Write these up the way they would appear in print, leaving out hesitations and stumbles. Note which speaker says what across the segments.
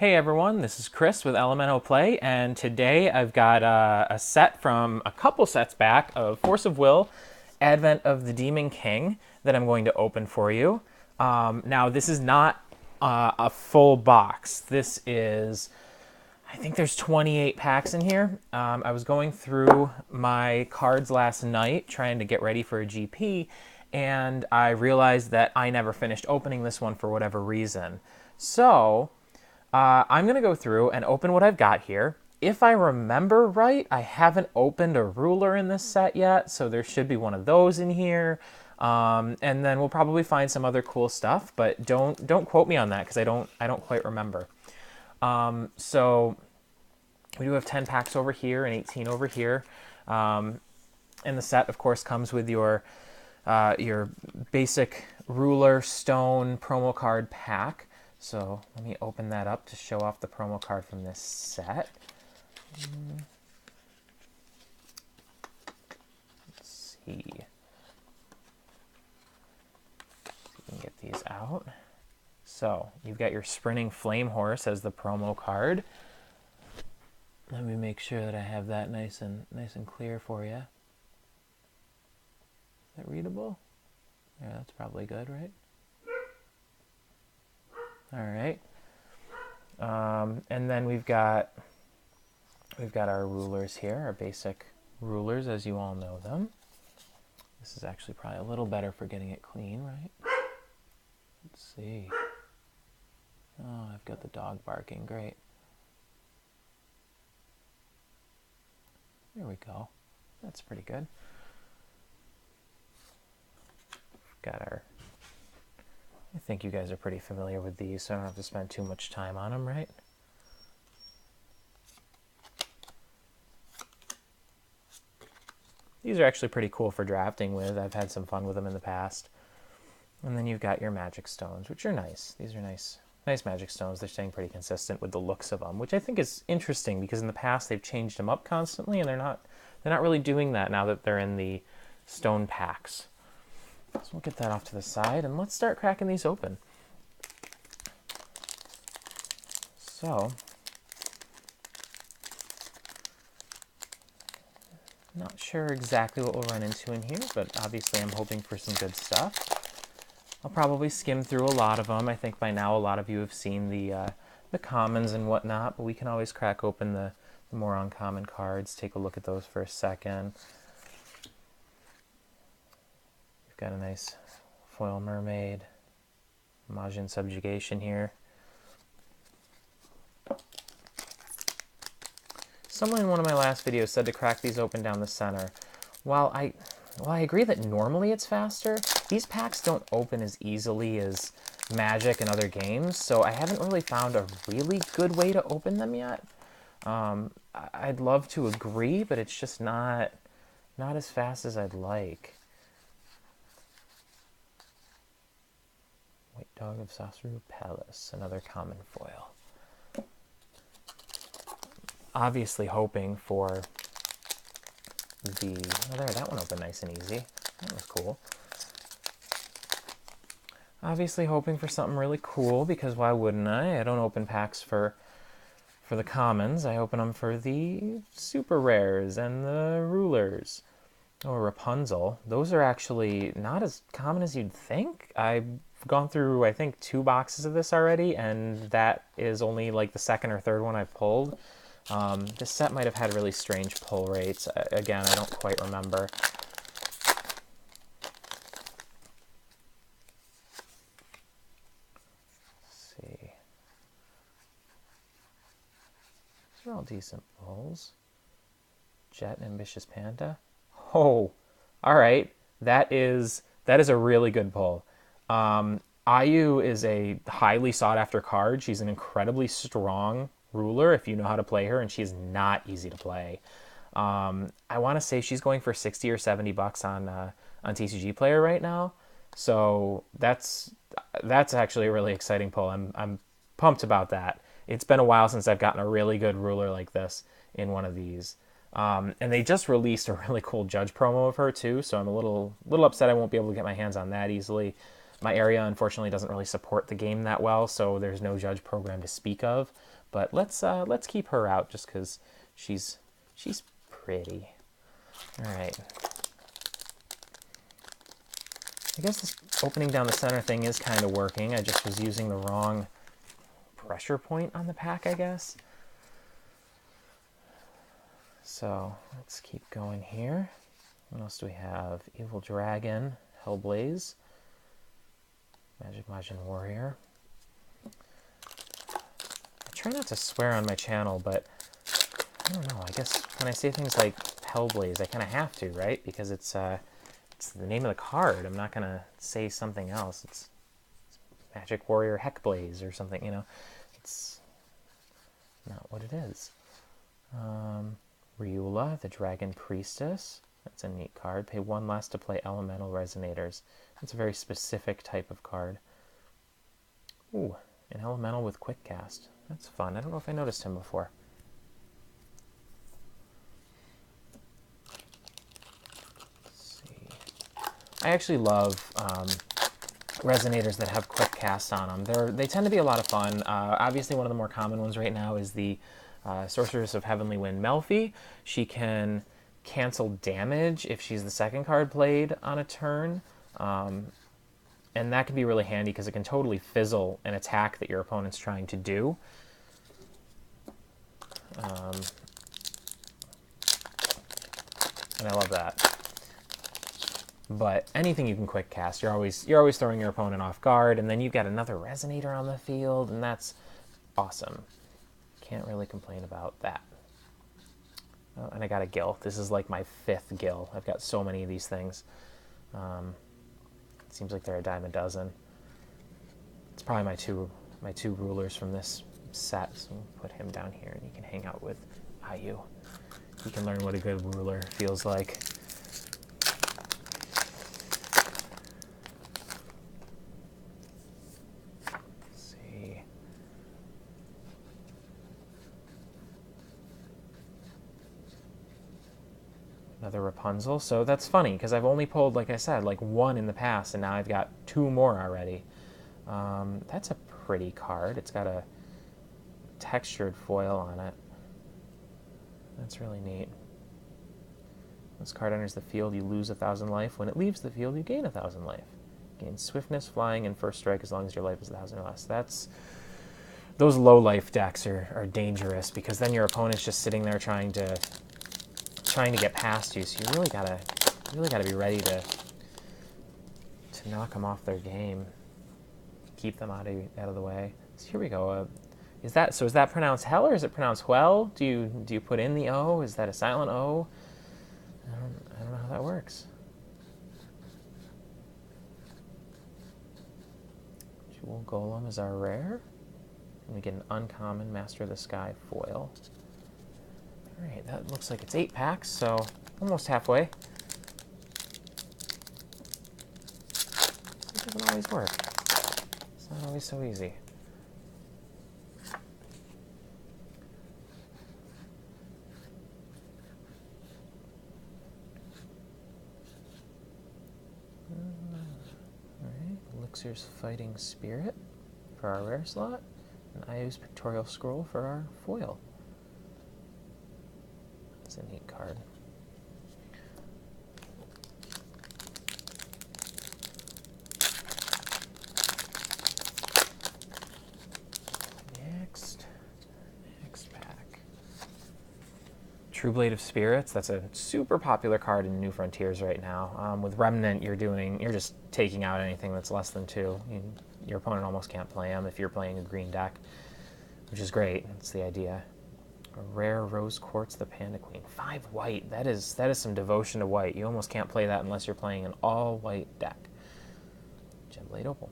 Speaker 1: Hey everyone, this is Chris with Elemento Play, and today I've got a set from a couple sets back of Force of Will, Advent of the Demon King that I'm going to open for you. Now, this is not a full box. This is, I think there's 28 packs in here. I was going through my cards last night trying to get ready for a GP, and I realized that I never finished opening this one for whatever reason. So, I'm going to go through and open what I've got here. If I remember right, I haven't opened a ruler in this set yet, so there should be one of those in here. And then we'll probably find some other cool stuff, but don't quote me on that because I don't quite remember. So we do have 10 packs over here and 18 over here. And the set, of course, comes with your basic ruler stone promo card pack. So let me open that up to show off the promo card from this set. Let's see. See if we can get these out. So you've got your Sprinting Flame Horse as the promo card. Let me make sure that I have that nice and clear for you. Is that readable? Yeah, that's probably good, right? All right. And then we've got our rulers here, our basic rulers as you all know them. This is actually probably a little better for getting it clean, right? Let's see. Oh, I've got the dog barking. Great. There we go. That's pretty good. Got our... I think you guys are pretty familiar with these, so I don't have to spend too much time on them, right? These are actually pretty cool for drafting with. I've had some fun with them in the past. And then you've got your magic stones, which are nice. These are nice magic stones. They're staying pretty consistent with the looks of them, which I think is interesting because in the past they've changed them up constantly, and they're not really doing that now that they're in the stone packs. So we'll get that off to the side, and let's start cracking these open. So, not sure exactly what we'll run into in here, but obviously I'm hoping for some good stuff. I'll probably skim through a lot of them. I think by now a lot of you have seen the commons and whatnot, but we can always crack open the more uncommon cards, take a look at those for a second. We've got a nice foil mermaid, Majin subjugation here. Someone in one of my last videos said to crack these open down the center. While I agree that normally it's faster, these packs don't open as easily as Magic and other games, so I haven't really found a really good way to open them yet. I'd love to agree, but it's just not as fast as I'd like. White Dog of Sasuru Palace, another common foil. Obviously hoping for the... Oh, there, that one opened nice and easy. That was cool. Obviously hoping for something really cool, because why wouldn't I? I don't open packs for the commons. I open them for the super rares and the rulers. Oh, Rapunzel. Those are actually not as common as you'd think. I've gone through, I think, 2 boxes of this already, and that is only like the second or third one I've pulled. This set might have had really strange pull rates. Again, I don't quite remember. Let's see. These are all decent pulls. Jet and Ambitious Panda. Oh, all right. That is a really good pull. Ayu is a highly sought after card. She's an incredibly strong ruler if you know how to play her, and she's not easy to play. I want to say she's going for 60 or 70 bucks on TCG Player right now. So that's actually a really exciting pull. I'm pumped about that. It's been a while since I've gotten a really good ruler like this in one of these. And they just released a really cool Judge promo of her too, so I'm a little upset I won't be able to get my hands on that easily. My area, unfortunately, doesn't really support the game that well, so there's no judge program to speak of. But let's keep her out just because she's pretty. All right. I guess this opening down the center thing is kind of working. I just was using the wrong pressure point on the pack, I guess. So let's keep going here. What else do we have? Evil Dragon, Hellblaze, Magic Majin Warrior. I try not to swear on my channel, but I don't know. I guess when I say things like Hellblaze, I kind of have to, right? Because it's the name of the card. I'm not going to say something else. It's Magic Warrior Heckblaze or something, you know. It's not what it is. Ryula, the Dragon Priestess. That's a neat card. Pay 1 less to play Elemental Resonators. That's a very specific type of card. Ooh, an Elemental with Quick Cast. That's fun. I don't know if I noticed him before. Let's see. I actually love resonators that have quick cast on them. They tend to be a lot of fun. Obviously, one of the more common ones right now is the Sorceress of Heavenly Wind Melfi. She can cancel damage if she's the second card played on a turn. And that can be really handy because it can totally fizzle an attack that your opponent's trying to do. And I love that. But anything you can quick cast, you're always throwing your opponent off guard, and then you've got another Resonator on the field, and that's awesome. Can't really complain about that. Oh, and I got a Gill. This is like my 5th Gill. I've got so many of these things. It seems like they're a dime a dozen. It's probably my two rulers from this set, so we'll put him down here, and you can hang out with Ayu. You can learn what a good ruler feels like. Another Rapunzel. So that's funny because I've only pulled, like I said, like 1 in the past, and now I've got 2 more already. That's a pretty card. It's got a textured foil on it. That's really neat. This card enters the field, you lose 1,000 life. When it leaves the field, you gain 1,000 life. Gain swiftness, flying, and first strike as long as your life is 1,000 or less. Those low life decks are dangerous because then your opponent's just sitting there trying to get past you, so you really gotta be ready to knock them off their game, keep them out of the way. So here we go. Is that pronounced hell or is it pronounced well? Do you put in the O? Is that a silent O? I don't know how that works. Jewel Golem is our rare, and we get an uncommon Master of the Sky foil. Alright, that looks like it's 8 packs, so almost halfway. It doesn't always work. It's not always so easy. Alright, Elixir's Fighting Spirit for our rare slot, and Ayu's Pictorial Scroll for our foil. It's a neat card. Next pack. True Blade of Spirits. That's a super popular card in New Frontiers right now. With Remnant, you're just taking out anything that's less than 2. Your opponent almost can't play them if you're playing a green deck, which is great. That's the idea. A rare Rose Quartz, the Panda Queen. 5 white. That is some devotion to white. You almost can't play that unless you're playing an all-white deck. Gemblade Opal.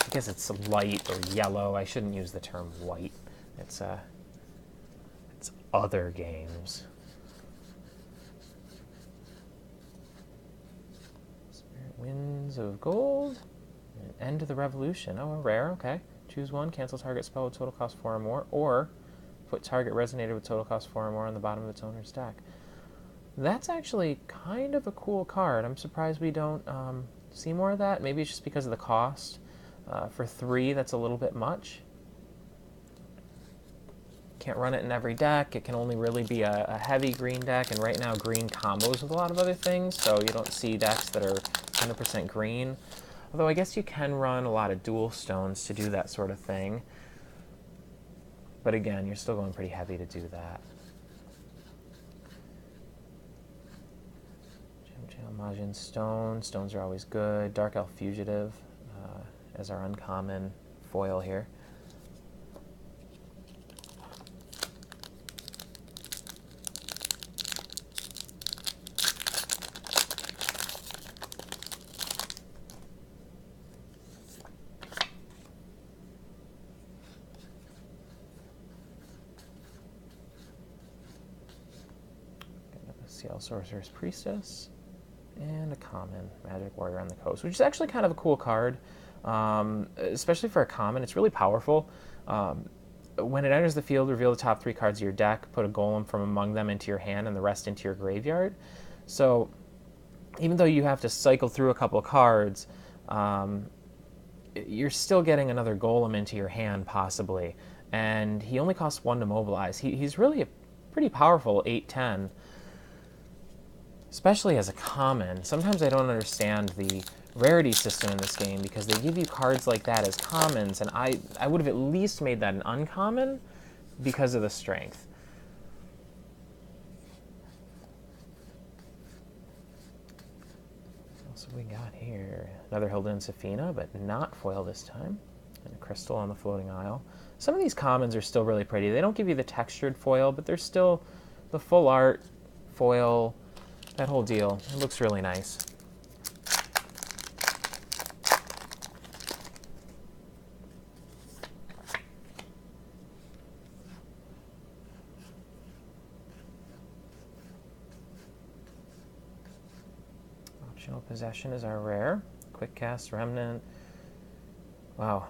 Speaker 1: I guess it's light or yellow. I shouldn't use the term white. It's other games. Spirit Winds of Gold. End of the Revolution. Oh, a rare, okay. Choose one, cancel target spell with total cost 4 or more, or put target Resonator with total cost 4 or more on the bottom of its owner's deck. That's actually kind of a cool card. I'm surprised we don't see more of that. Maybe it's just because of the cost. For 3, that's a little bit much. Can't run it in every deck. It can only really be a heavy green deck, and right now green combos with a lot of other things, so you don't see decks that are 100% green. Although I guess you can run a lot of dual stones to do that sort of thing. But again, you're still going pretty heavy to do that. Majin Stone. Stones are always good. Dark Elf Fugitive as our uncommon foil here. Ciel Sorcerer's Priestess. And a common Magic Warrior on the Coast, which is actually kind of a cool card, especially for a common. It's really powerful. When it enters the field, reveal the top 3 cards of your deck, put a golem from among them into your hand and the rest into your graveyard. So even though you have to cycle through a couple of cards, you're still getting another golem into your hand, possibly. And he only costs 1 to mobilize. He's really a pretty powerful 8/10. Especially as a common. Sometimes I don't understand the rarity system in this game because they give you cards like that as commons, and I would have at least made that an uncommon because of the strength. What else have we got here? Another Hilda and Safina, but not foil this time. And a crystal on the floating isle. Some of these commons are still really pretty. They don't give you the textured foil, but they're still the full art foil. That whole deal, it looks really nice. Optional Possession is our rare. Quick Cast, Remnant. Wow.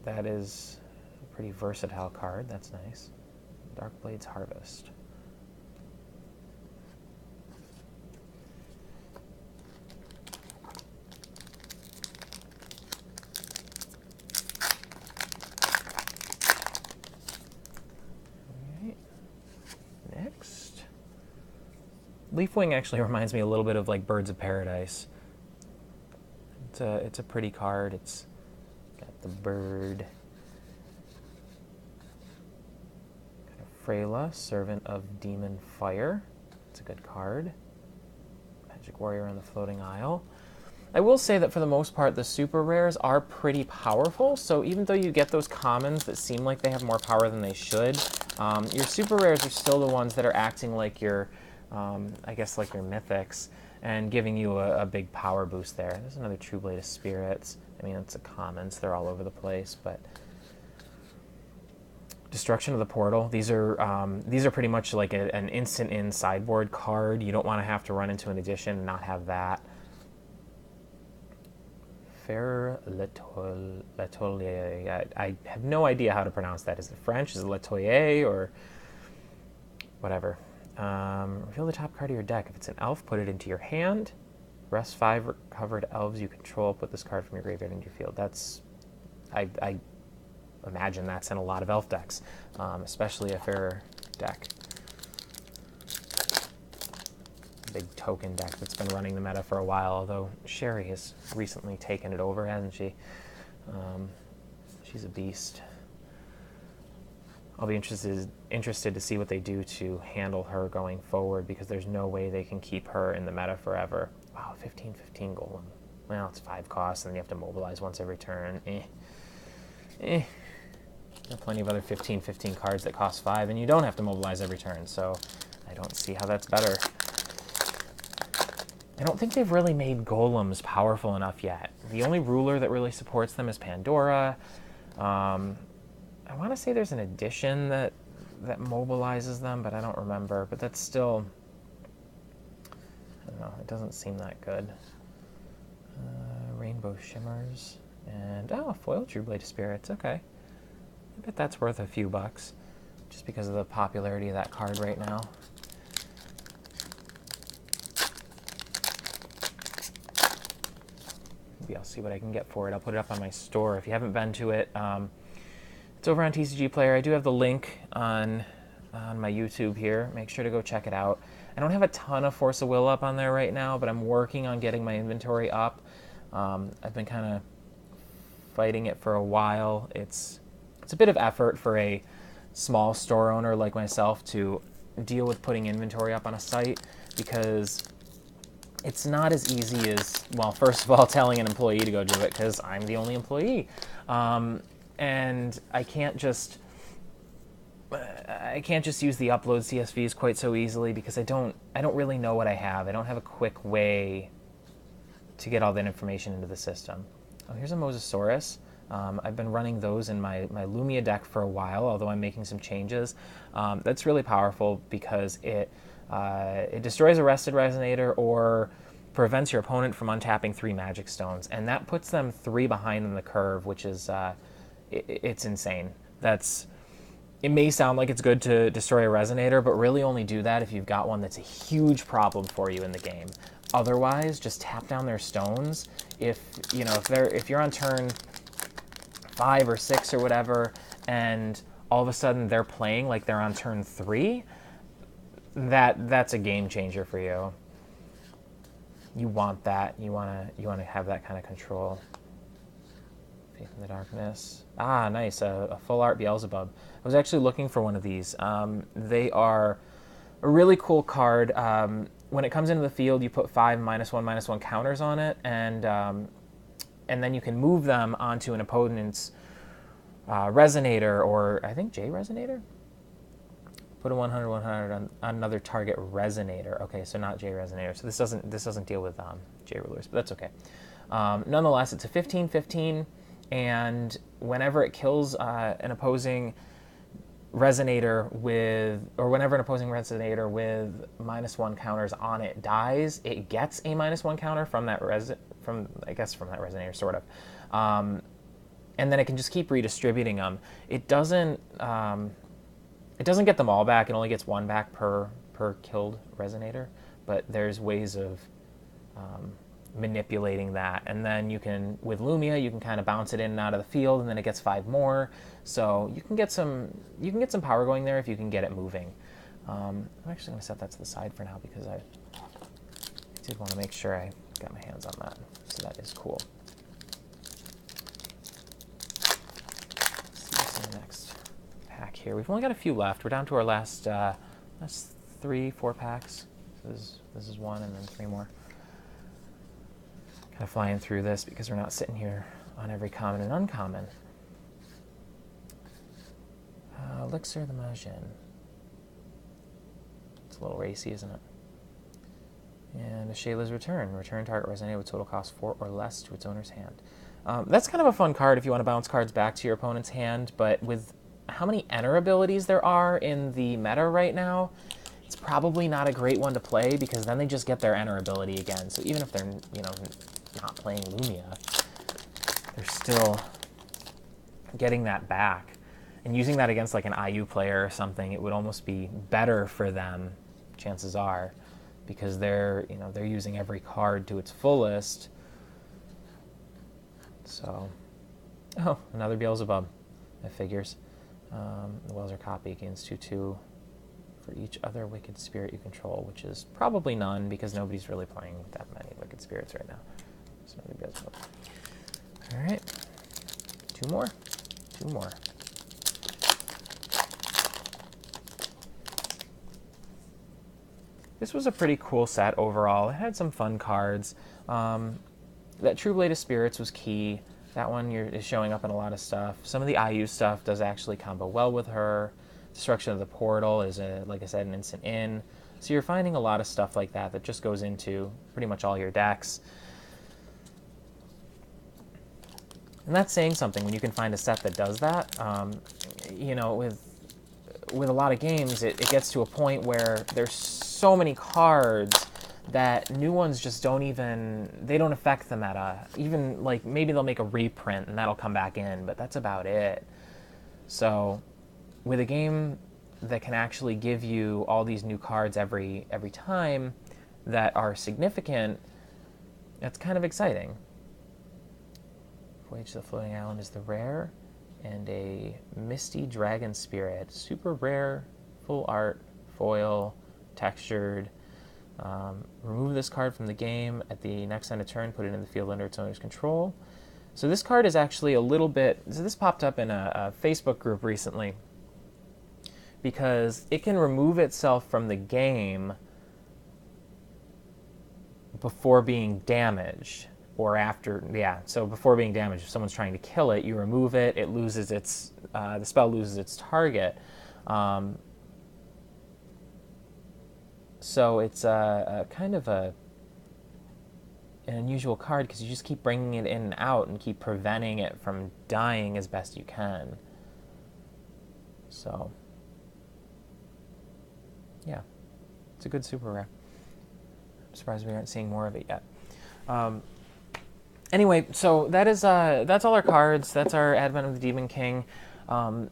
Speaker 1: That is a pretty versatile card. That's nice. Darkblade's Harvest. Next. Leafwing actually reminds me a little bit of like Birds of Paradise. It's a pretty card. It's got the bird. Got a Freyla, Servant of Demon Fire. It's a good card. Magic Warrior on the Floating Isle. I will say that for the most part, the super rares are pretty powerful. So even though you get those commons that seem like they have more power than they should, your super rares are still the ones that are acting like your, I guess, like your mythics and giving you a big power boost there. There's another True Blade of Spirits. I mean, it's a commons. They're all over the place, but Destruction of the Portal. These are pretty much like an instant in sideboard card. You don't want to have to run into an edition and not have that. Letolier. I have no idea how to pronounce that. Is it French? Is it Letoyer or whatever? Reveal the top card of your deck. If it's an elf, put it into your hand. Rest 5 recovered elves you control. Put this card from your graveyard into your field. That's, I imagine that's in a lot of elf decks, especially a Fair deck. Big token deck that's been running the meta for a while, although Sherry has recently taken it over, hasn't she? She's a beast. I'll be interested to see what they do to handle her going forward, because there's no way they can keep her in the meta forever. Wow, 15/15 golem. Well, it's 5 costs, and then you have to mobilize once every turn. There are plenty of other 15/15 cards that cost 5, and you don't have to mobilize every turn, so I don't see how that's better. I don't think they've really made golems powerful enough yet. The only ruler that really supports them is Pandora. I want to say there's an edition that mobilizes them, but I don't remember. But that's still, I don't know, it doesn't seem that good. Rainbow Shimmers. And, oh, foil True Blade of Spirits. Okay. I bet that's worth a few bucks. just because of the popularity of that card right now. Maybe I'll see what I can get for it. I'll put it up on my store. If you haven't been to it, it's over on TCG Player. I do have the link on my YouTube here. Make sure to go check it out. I don't have a ton of Force of Will up on there right now, but I'm working on getting my inventory up. I've been kind of fighting it for a while. It's a bit of effort for a small store owner like myself to deal with putting inventory up on a site, because it's not as easy as, well, first of all, telling an employee to go do it, because I'm the only employee. And I can't just use the upload CSVs quite so easily, because I don't really know what I have. I don't have a quick way to get all that information into the system. Oh, here's a Mosasaurus. I've been running those in my Lumia deck for a while, although I'm making some changes. That's really powerful because it destroys a Rested Resonator or prevents your opponent from untapping 3 Magic Stones, and that puts them 3 behind in the curve, which is it's insane. It may sound like it's good to destroy a Resonator, but really only do that if you've got one that's a huge problem for you in the game. Otherwise, just tap down their stones. If you're on turn 5 or 6 or whatever, and all of a sudden they're playing like they're on turn 3, that's a game changer for you. You want that. You want to have that kind of control. Faith in the Darkness. Ah, nice. A full art Beelzebub. I was actually looking for one of these. They are a really cool card. When it comes into the field, you put 5 -1/-1 counters on it, and then you can move them onto an opponent's Resonator, or I think J Resonator? Put a 100/100 on another target Resonator. Okay, so not J Resonator. So this doesn't deal with J Rulers, but that's okay. Nonetheless, it's a 15/15, and whenever it kills an opposing Resonator whenever an opposing Resonator with -1 counters on it dies, it gets a -1 counter from that Resonator, sort of. And then it can just keep redistributing them. It doesn't get them all back. It only gets 1 back per killed Resonator, but there's ways of manipulating that. And then with Lumia, you can kind of bounce it in and out of the field, and then it gets 5 more. So you can get some power going there if you can get it moving. I'm actually going to set that to the side for now, because I did want to make sure I got my hands on that. So that is cool. Let's see what's in the next pack here. We've only got a few left. We're down to our last 3-4 packs. This is 1, and then 3 more. Kind of flying through this because we're not sitting here on every common and uncommon. Elixir the Majin. It's a little racy, isn't it? And a Shayla's Return. Return target Resonator with total cost 4 or less to its owner's hand. That's kind of a fun card if you want to bounce cards back to your opponent's hand, but with how many Enter abilities there are in the meta right now, it's probably not a great one to play, because then they just get their Enter ability again. So even if they're not playing Lumia, they're still getting that back. And using that against like an IU player or something, it would almost be better for them, chances are, because they're using every card to its fullest. So, oh, another Beelzebub. That figures. The Wells are copy gains 2/2 for each other Wicked Spirit you control, which is probably none, because nobody's really playing that many Wicked Spirits right now. So another Beelzebub. All right, 2 more. This was a pretty cool set overall. It had some fun cards. That True Blade of Spirits was key. That one is showing up in a lot of stuff. Some of the IU stuff does actually combo well with her. Destruction of the Portal is, like I said, an instant in. So you're finding a lot of stuff like that just goes into pretty much all your decks. And that's saying something when you can find a set that does that. With a lot of games, it gets to a point where there's so many cards that new ones just don't affect the meta. Even, like, maybe they'll make a reprint and that'll come back in, but that's about it. So with a game that can actually give you all these new cards every time that are significant, that's kind of exciting. Voyage to the Floating Island is the rare, and a Misty Dragon Spirit. Super rare, full art, foil, textured. Remove this card from the game at the next end of turn, put it in the field under its owner's control. So this card is actually a little bit... So this popped up in a Facebook group recently, because it can remove itself from the game before being damaged, or after, so before being damaged. If someone's trying to kill it, you remove it, it loses its, the spell loses its target. So it's a kind of an unusual card, because you just keep bringing it in and out and keep preventing it from dying as best you can. So, yeah, it's a good super rare. I'm surprised we aren't seeing more of it yet. Anyway, so that's all our cards. That's our Advent of the Demon King.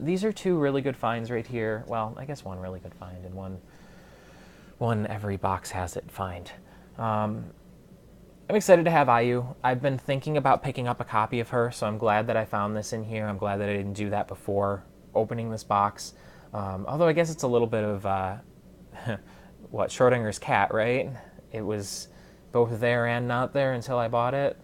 Speaker 1: These are two really good finds right here. Well, I guess one really good find and one every box has it find. I'm excited to have Ayu. I've been thinking about picking up a copy of her, so I'm glad that I found this in here. I'm glad that I didn't do that before opening this box. Although I guess it's a little bit of what, Schrodinger's cat, right? It was both there and not there until I bought it.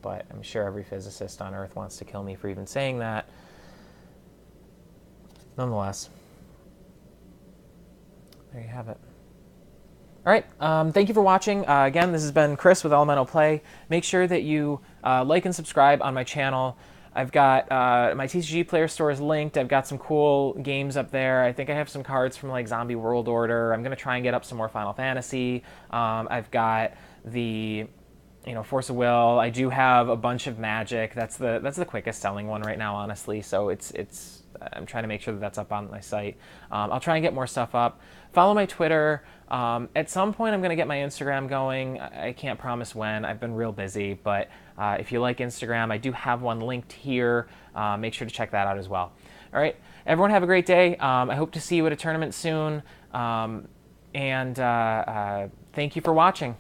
Speaker 1: But I'm sure every physicist on Earth wants to kill me for even saying that. Nonetheless, there you have it. All right, thank you for watching. Again, this has been Chris with Elemental Play. Make sure that you like and subscribe on my channel. I've got my TCG Player Store is linked. I've got some cool games up there. I think I have some cards from like Zombie World Order. I'm going to try and get up some more Final Fantasy. I've got the Force of Will. I do have a bunch of Magic. That's the quickest selling one right now, honestly. So I'm trying to make sure that that's up on my site. I'll try and get more stuff up. Follow my Twitter. At some point, I'm going to get my Instagram going. I can't promise when. I've been real busy, but if you like Instagram, I do have one linked here. Make sure to check that out as well. All right, everyone have a great day. I hope to see you at a tournament soon. And thank you for watching.